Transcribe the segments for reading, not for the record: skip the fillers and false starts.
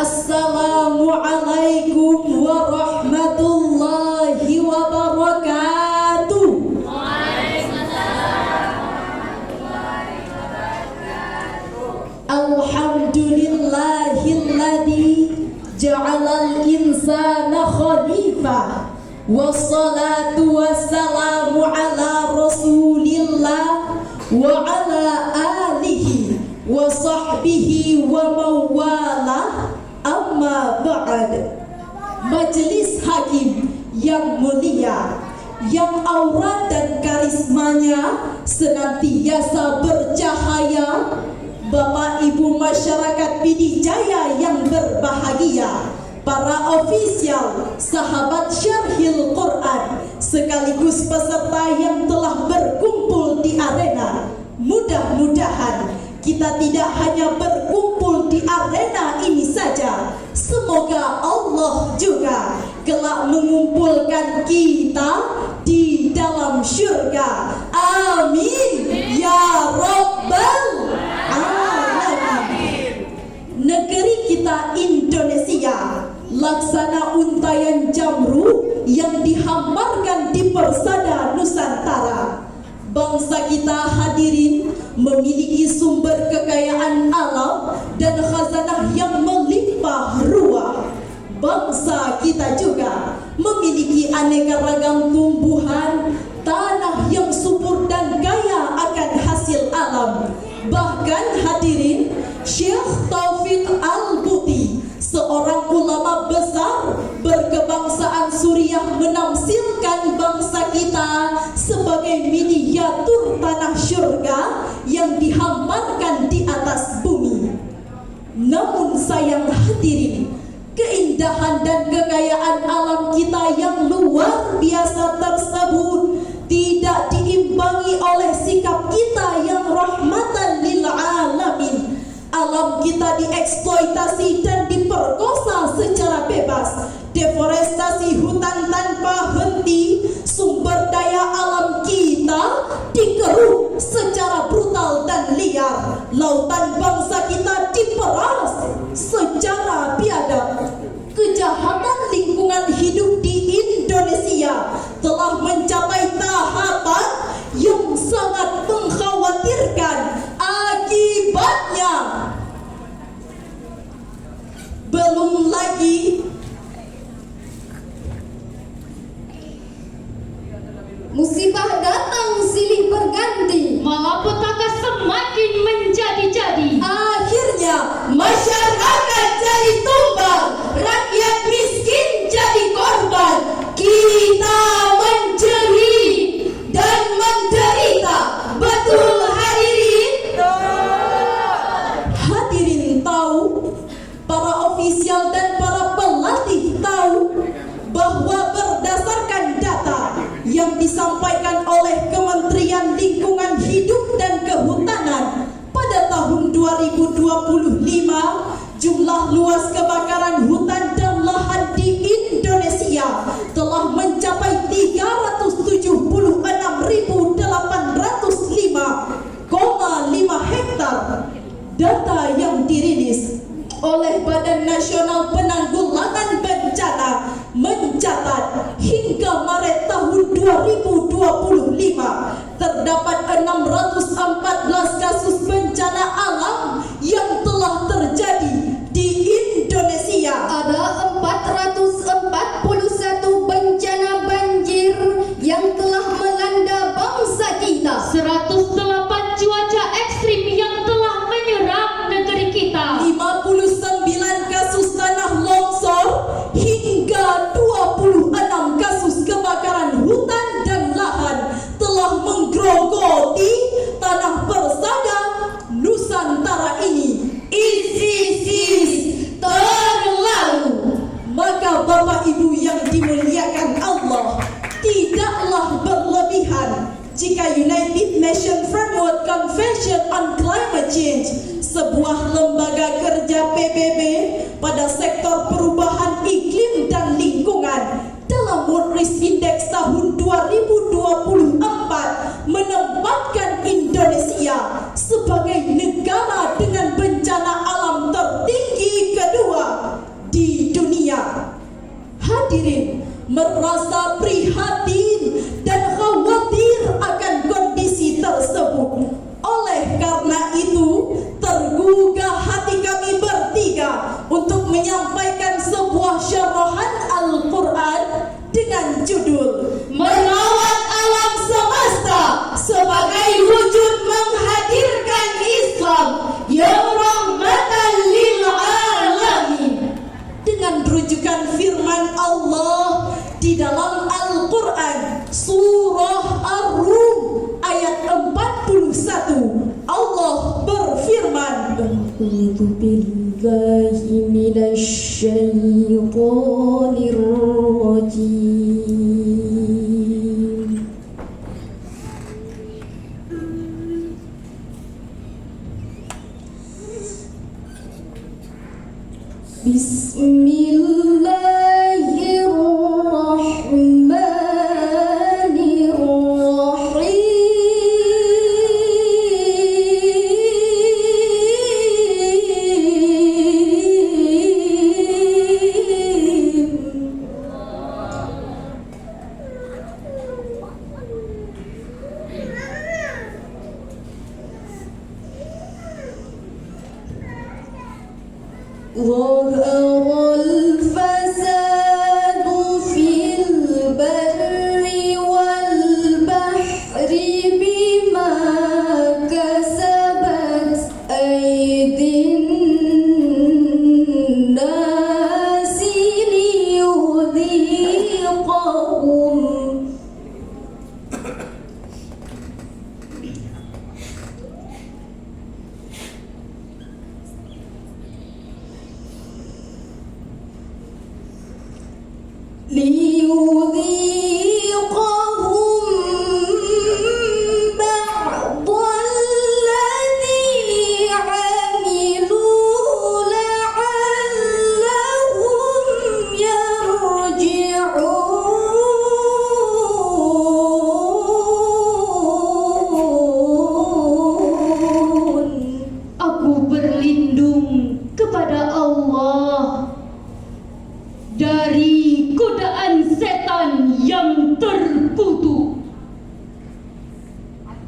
Assalamualaikum warahmatullahi wabarakatuh. Alhamdulillahilladzi ja'alal insana khalifah. Wassalatu wassalamu ala rasulillah wa ala alihi wa sahbihi wa mawalah. Amma ba'd. Majelis hakim yang mulia, yang aura dan karismanya senantiasa bercahaya, Bapak Ibu masyarakat Pidijaya yang berbahagia, para ofisial, sahabat Syarhil Quran, sekaligus peserta yang telah berkumpul di arena. Mudah-mudahan kita tidak hanya berkumpul di arena ini saja, semoga Allah juga kelak mengumpulkan kita di dalam syurga. Amin ya rabbal alamin. Negeri kita Indonesia, laksana untayan jamru yang dihamparkan di persada Nusantara. Bangsa kita hadirin memiliki sumber kekayaan alam dan khazanah yang melimpah ruah. Bangsa kita juga memiliki aneka ragam tumbuhan, tanah yang subur dan kaya akan hasil alam. Bahkan hadirin, Syekh Taufik Al-Buti, seorang ulama besar berkebangsaan Suriah, menamsilkan bangsa kita sebagai miniatur tanah syurga yang dihamparkan di atas bumi. Namun sayang hadirin, keindahan dan kekayaan alam kita yang luar biasa tersebut tidak diimbangi oleh sikap kita yang rahmatan lil alamin. Alam kita dieksploitasi dan diperkosa secara bebas. Deforestasi hutan tanpa henti, sumber daya alam kita dikeruk secara brutal dan liar. Lautan bangsa kita diperas secara biadab. Kejahatan lingkungan hidup di Indonesia telah mencapai tahapan yang sangat mengkhawatirkan. Akibatnya belum lagi musibah datang silih berganti, malapetaka semakin menjadi-jadi. Akhirnya masyarakat jadi tumbal, rakyat miskin jadi korban. Kita menjerit dan menderita. Betul hadirin? Hadirin tahu, para ofisial dan para pelatih tahu bahwa berdasarkan data yang disampaikan oleh Kementerian Lingkungan Hidup dan Kehutanan pada tahun 2025, jumlah luas kebakaran hutan dan lahan di Indonesia telah mencapai 376.805,5 hektar. Data yang dirilis oleh Badan Nasional Penanggulangan Bencana mencatat hingga Maret tahun 2025 terdapat 614 kasus bencana alam yang telah terjadi di Indonesia. Ada 441 bencana banjir yang telah melanda bangsa kita. 108 cuaca ekstrim yang telah menyerang negeri kita. 59 kasus tanah longsor hingga 26 kasus kebakaran hutan dan lahan telah menggerogoti tanah persada Nusantara ini. Isis terlalu. Maka Bapak Ibu yang dimuliakan Allah, tidaklah berlebihan jika United Nations Framework Convention on Climate Change, sebuah lembaga kerja PBB pada sektor perubahan iklim dan lingkungan, dalam World Risk Index tahun 2024 menempatkan Indonesia sebagai negara dengan bencana alam tertinggi kedua merasa prihatin dan khawatir akan kondisi tersebut. Oleh karena itu, tergugah hati kami bertiga untuk menyampaikan sebuah syarahan Al-Quran dengan judul Merawat Alam Semesta sebagai wujud menghadirkan Islam yang rahmatan lil alamin, dengan rujukan firman Allah di dalam Al-Quran surah Ar-Rum ayat 41. Allah berfirman, A'udzu billahi minasy syaithanir rajim. ظهر الفساد في البر والبحر بما كسبت أيدي الناس ليذيقهم بعض الذي عملوا لعلهم يرجعون. Aku berlindung kepada Allah dari godaan setan yang terkutuk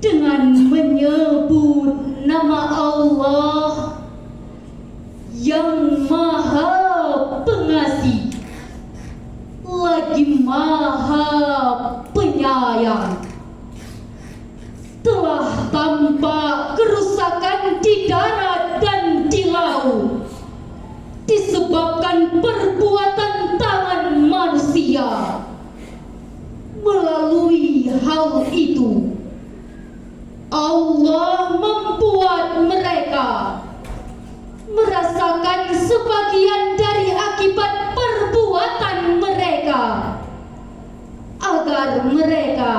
dengan menyebut nama Allah yang Maha Pengasih lagi Maha Penyayang. Telah tampak kerusakan di darat dan di laut disebabkan perbuatan tangan manusia. Melalui hal itu, Allah membuat mereka merasakan sebagian dari akibat perbuatan mereka, agar mereka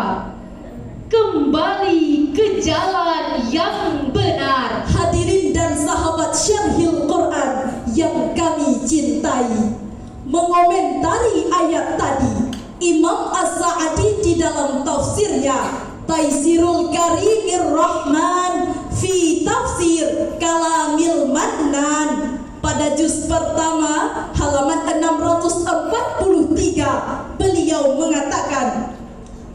kembali ke jalan yang benar. Hadirin dan sahabat Syarhil Quran yang kami cintai, mengomentari ayat tadi, Imam As-Sa'di di dalam tafsirnya Taisirul Karimir Rahman fi Tafsir Kalamil Mannan pada juz pertama halaman 643, beliau mengatakan,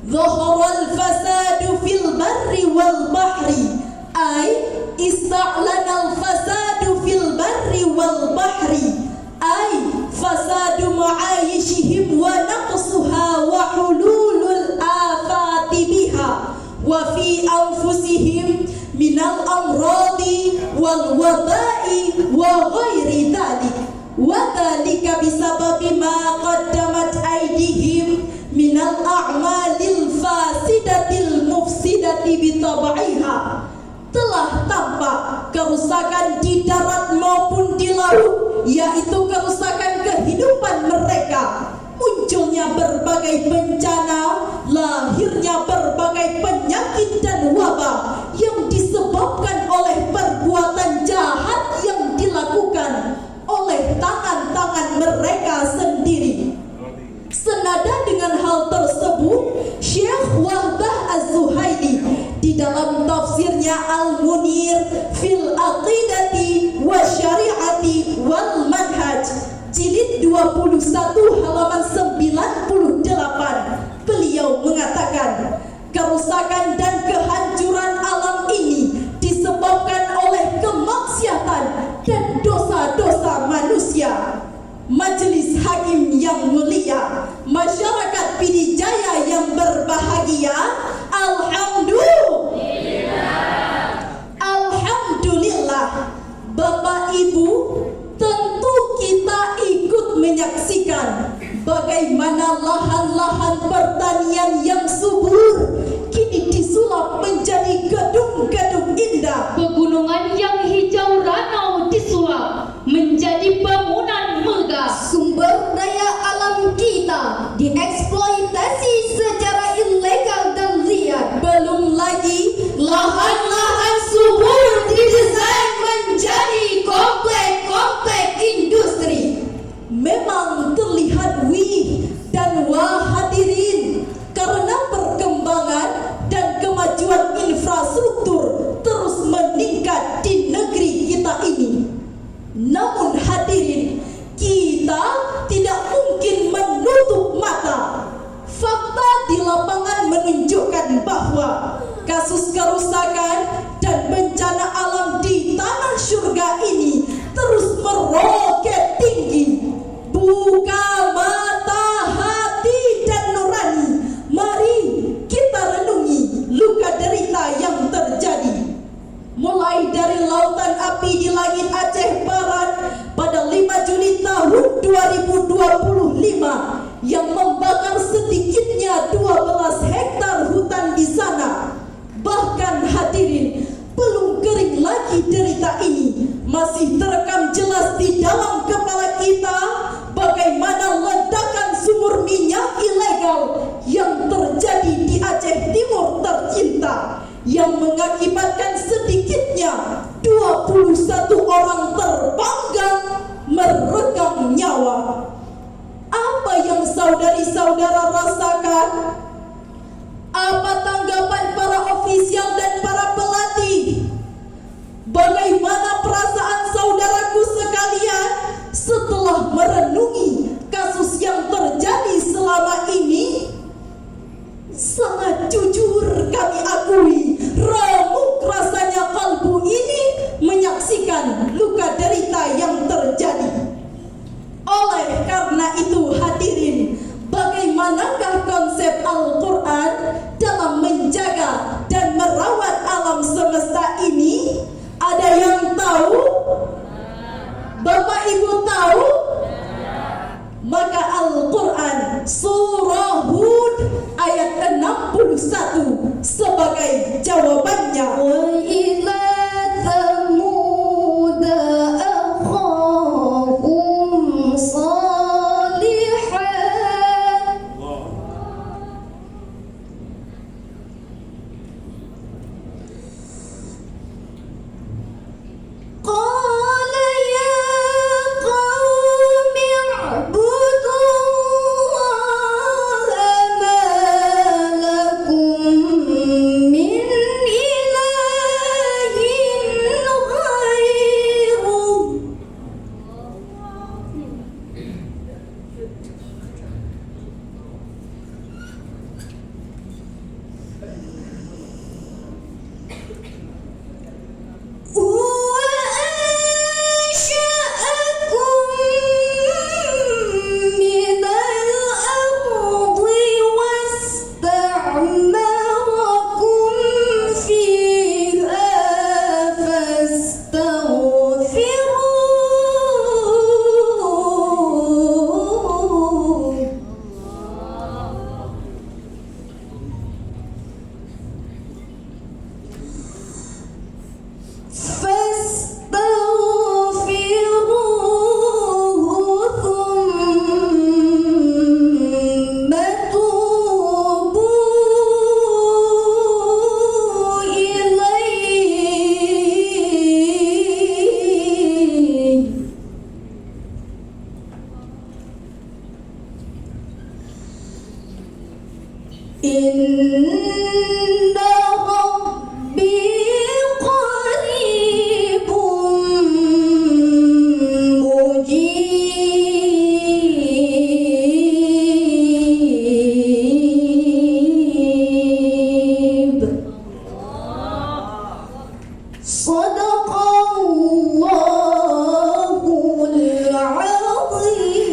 Zaharal fasadu fil barri wal bahri, ay ista'lanal fasadu fil barri wal bahri, ay fasadu ma'ayishihim wa naqsuha wa hululul afati biha wa fi anfusihim minal amradi wal wabai wa ghairi dhalik, wa dhalika bisababi ma qaddamat aydihim minal a'malil fasidatil mufsidati bitabaiha. Telah tampak kerusakan di darat maupun di laut, yaitu kerusakan kehidupan mereka, munculnya berbagai bencana, lahirnya berbagai penyakit dan wabah yang disebabkan oleh perbuatan jahat yang dilakukan oleh tangan-tangan mereka sendiri. Senada dengan hal tersebut, Syekh Wahbah Az-Zuhaili di dalam tafsirnya Al-Munir fil Aqidati wa Syari'ati wal Manhaj jilid 21 halaman 98 Majelis Hakim yang mulia, masyarakat Pidijaya yang berbahagia, Alhamdulillah. Bapak Ibu, tentu kita ikut menyaksikan bagaimana lahan-lahan pertanian yang subur kini disulap menjadi gedung-gedung indah. Pegunungan yang hijau ranau disulap menjadi bangunan megah. Sumber daya alam kita dieksploitasi secara ilegal dan liar. Belum lagi Lahan-lahan subur didesain menjadi komplek-komplek industri. memang terlihat wih dan wah hadirin karena perkembangan dan kemajuan infrastruktur terus meningkat di negeri kita ini. Namun hadirin, kita tidak mungkin menutup mata. Fakta di lapangan menunjukkan bahwa kasus kerusakan dan bencana alam di tanah surga ini terus meroket tinggi. Buka mata hati dan nurani. Mari kita renungi luka derita yang terjadi. Mulai dari lautan api di langit Aceh Barat pada 5 Juli tahun 2025 yang membakar sedikitnya 12 hektar hutan di sana. Bahkan hadirin, belum kering lagi derita ini. Masih terekam jelas di dalam kepala kita bagaimana ledakan sumur minyak ilegal yang terjadi di Aceh Timur tercinta, yang mengakibatkan sedikitnya 21 orang terpanggang meregang nyawa. Apa yang saudari-saudara rasakan? Apa tanggapan para ofisial dan para pelatih? Bagaimana perasaan saudaraku sekalian setelah merenungi kasus yang terjadi selama ini? Sangat jujur kami akui, remuk rasanya kalbu ini menyaksikan luka derita yang terjadi. Oleh karena itu hadirin, bagaimanakah konsep Al-Quran dalam menjaga dan merawat alam semesta ini? Ada yang tahu? Bapak Ibu tahu? Maka Al-Quran surah Hud ayat 61 sebagai jawabannya. Wa ila Thamud akhahum salihan. Qala ya qaumi i'budullaha ma lakum min ilahin ghairuh. وأنشأكم من الأرض واستعمركم فيها فاستغفروه. فاستغفروه ثم توبوا إليه. إن ربي قريب مجيب. صدق الله العظيم.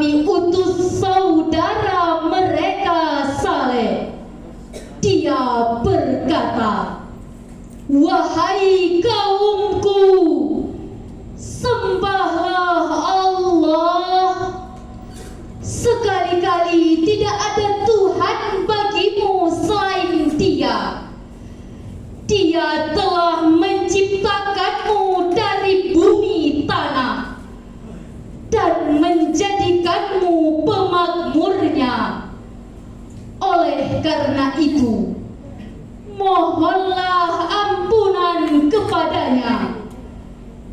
kami utus saudara mereka Saleh. Dia berkata, wahai kaumku, sembahlah Allah. Sekali-kali tidak ada Tuhan bagimu selain Dia. Dia telah menciptakanmu dari bumi tanah dan menjadikanmu pemakmurnya. Oleh karena itu, mohonlah ampunan kepadanya.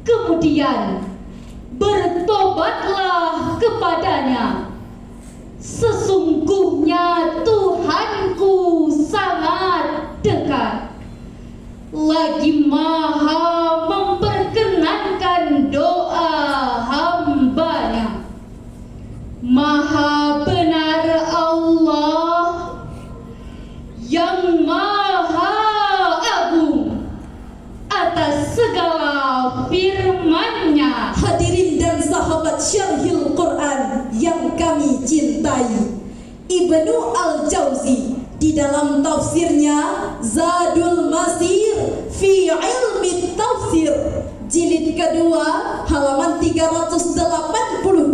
Kemudian bertobatlah kepadanya. Sesungguhnya Tuhanku sangat dekat, lagi maha memperkenankan doa hambanya. Maha benar Allah yang maha agung atas segala firman-Nya. Hadirin dan sahabat Syarhil Quran yang kami cintai, Ibnu Al-Jauzi di dalam tafsirnya Zadul Masir fi Ilmi Tafsir jilid kedua halaman 382,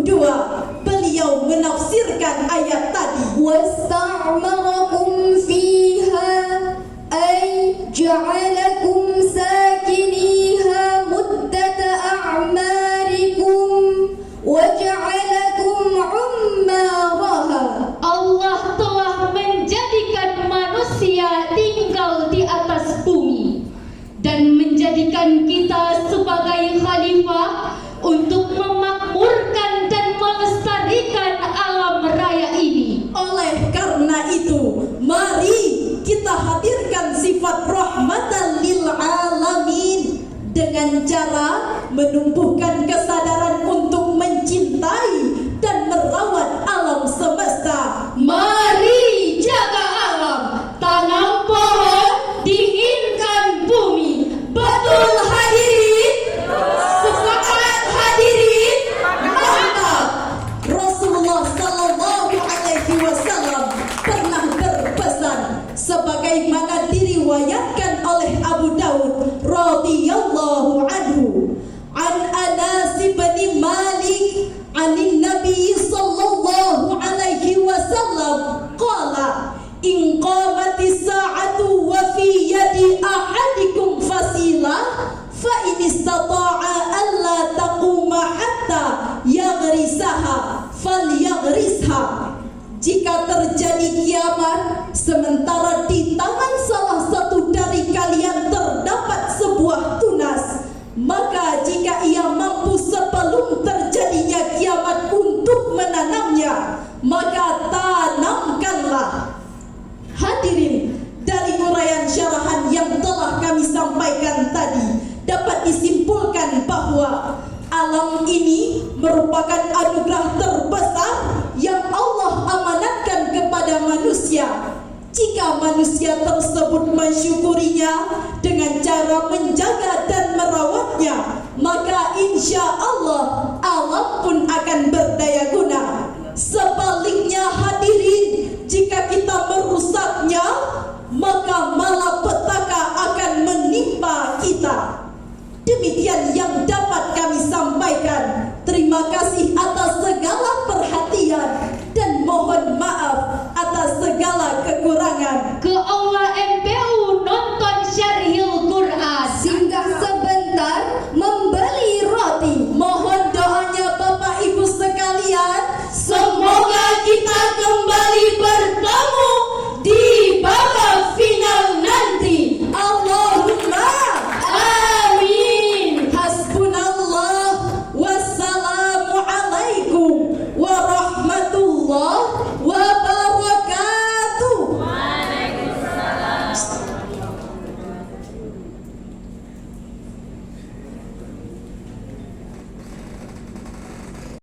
beliau menafsirkan ayat tadi. Wasta'marakum fiha ay ja'alakum sakiniha muddata a'marikum wa ja'alakum ummaraha. Allah telah menjadikan manusia tinggal di atas bumi dan menjadikan kita sebagai khalifah untuk memakmurkan dan melestarikan alam raya ini. Oleh karena itu, mari kita hadirkan sifat rahmatan lil alamin dengan cara menumbuhkan kesadaran untuk mencintai dan merawat alam semesta. Mari jaga alam, tanam pohon, dinginkan bumi. Betul hadirin? Sepakat hadirin? Mantap. Rasulullah sallallahu alaihi wasallam pernah berpesan sebagaimana diriwayatkan oleh Abu Daud radhiyallahu anhu, an Anas bin Malik anin Nabi sallallahu alaihi wasallam qala in qamatis sa'atu wa fi yadi ahadikum fasilah fa in istata'a alla taquma hatta yaghrisaha falyagrisha. Jika terjadi kiamat sementara di tangan salah satu dari kalian terdapat sebuah tunas, maka jika ia mampu sebelum terjadinya kiamat untuk menanamnya, maka tanamkanlah. Hadirin, dari uraian syarahan yang telah kami sampaikan tadi dapat disimpulkan bahwa alam ini merupakan anugerah terbesar yang Allah amanatkan kepada manusia. Jika manusia tersebut mensyukurinya dengan cara menjaga dan merawatnya, maka insya Allah